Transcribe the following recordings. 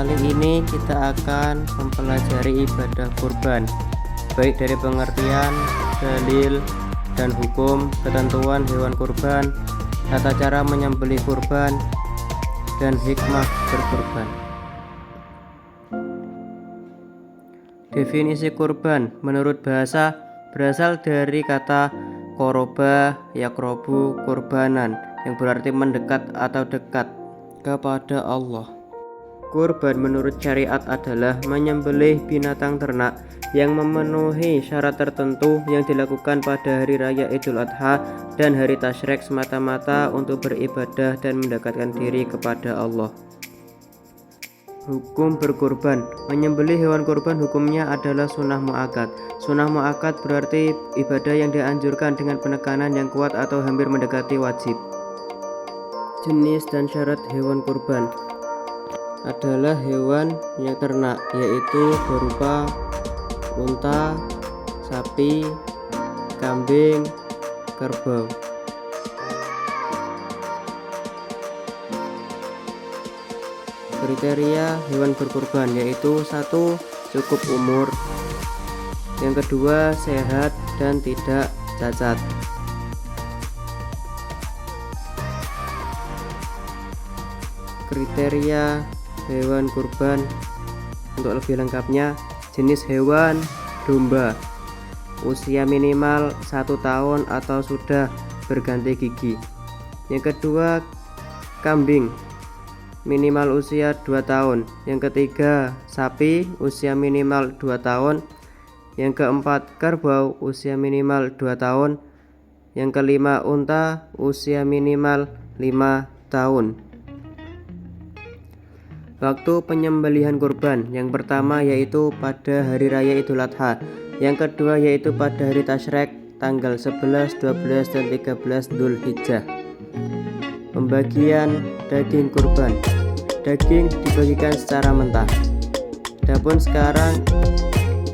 Kali ini kita akan mempelajari ibadah kurban, baik dari pengertian, dalil, dan hukum, ketentuan hewan kurban, tata cara menyembelih kurban, dan hikmah berkurban. Definisi kurban menurut bahasa berasal dari kata koroba yakrobu kurbanan, yang berarti mendekat atau dekat kepada Allah. Kurban menurut syariat adalah menyembelih binatang ternak yang memenuhi syarat tertentu yang dilakukan pada hari raya Idul Adha dan hari Tasyrik semata-mata untuk beribadah dan mendekatkan diri kepada Allah. Hukum berkurban. Menyembelih hewan kurban hukumnya adalah sunnah muakkad. Sunnah muakkad berarti ibadah yang dianjurkan dengan penekanan yang kuat atau hampir mendekati wajib. Jenis dan syarat hewan kurban adalah hewan yang ternak, yaitu berupa unta, sapi, kambing, kerbau. Kriteria hewan berkurban yaitu 1. Cukup umur, yang kedua sehat dan tidak cacat. Kriteria hewan kurban untuk lebih lengkapnya: jenis hewan domba, usia minimal 1 tahun atau sudah berganti gigi. Yang kedua kambing, minimal usia 2 tahun. Yang ketiga sapi, usia minimal 2 tahun. Yang keempat kerbau, usia minimal 2 tahun. Yang kelima unta, usia minimal 5 tahun. Waktu penyembelihan kurban, yang pertama yaitu pada hari raya Idul Adha, yang kedua yaitu pada hari Tasyrik tanggal 11, 12, dan 13 Dzulhijjah. Pembagian daging kurban. Daging dibagikan secara mentah. Adapun sekarang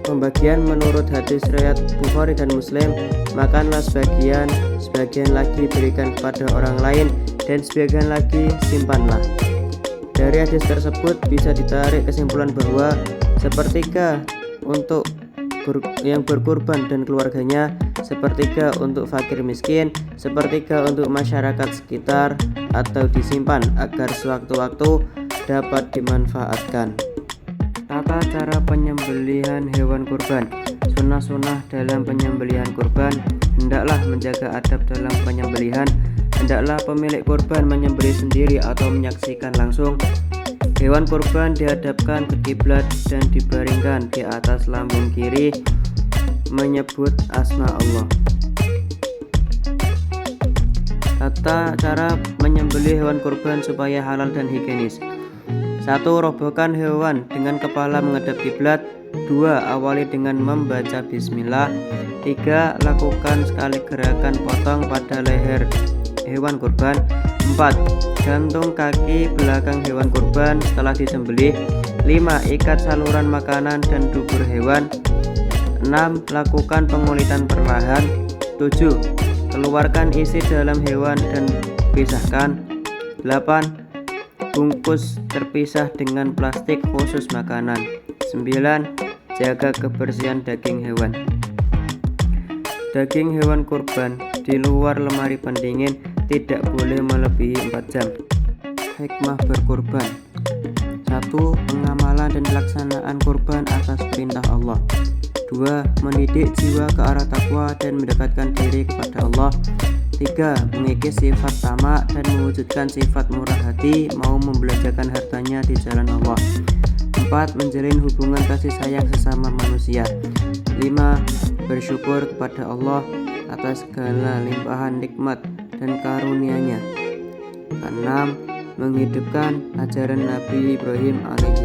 pembagian menurut hadis riwayat Bukhari dan Muslim, makanlah sebagian lagi berikan kepada orang lain, dan sebagian lagi simpanlah. Dari hadis tersebut bisa ditarik kesimpulan bahwa sepertiga untuk yang berkurban dan keluarganya, sepertiga untuk fakir miskin, sepertiga untuk masyarakat sekitar, atau disimpan agar sewaktu-waktu dapat dimanfaatkan. Tata cara penyembelihan hewan kurban. Sunnah-sunnah dalam penyembelihan kurban: hendaklah menjaga adab dalam penyembelihan. Hendaklah pemilik kurban menyembelih sendiri atau menyaksikan langsung. Hewan kurban dihadapkan ke kiblat dan dibaringkan di atas lambung kiri menyebut asma Allah. Tata cara menyembelih hewan kurban supaya halal dan higienis. 1. Robohkan hewan dengan kepala menghadap kiblat. 2. Awali dengan membaca bismillah. 3. Lakukan sekali gerakan potong pada leher hewan kurban. 4. Gantung kaki belakang hewan kurban setelah disembelih. 5. Ikat saluran makanan dan dubur hewan. 6. Lakukan pengulitan perlahan. 7. Keluarkan isi dalam hewan dan pisahkan. 8. Bungkus terpisah dengan plastik khusus makanan. 9. Jaga kebersihan daging hewan. Daging hewan kurban di luar lemari pendingin tidak boleh melebihi 4 jam. Hikmah berkurban. 1. Pengamalan dan pelaksanaan kurban atas perintah Allah. 2. Mendidik jiwa ke arah takwa dan mendekatkan diri kepada Allah. 3. Mengikis sifat tamak dan mewujudkan sifat murah hati, mau membelanjakan hartanya di jalan Allah. 4. Menjalin hubungan kasih sayang sesama manusia. 5. Bersyukur kepada Allah atas segala limpahan nikmat dan karunia-Nya. 6. Menghidupkan ajaran Nabi Ibrahim alaihi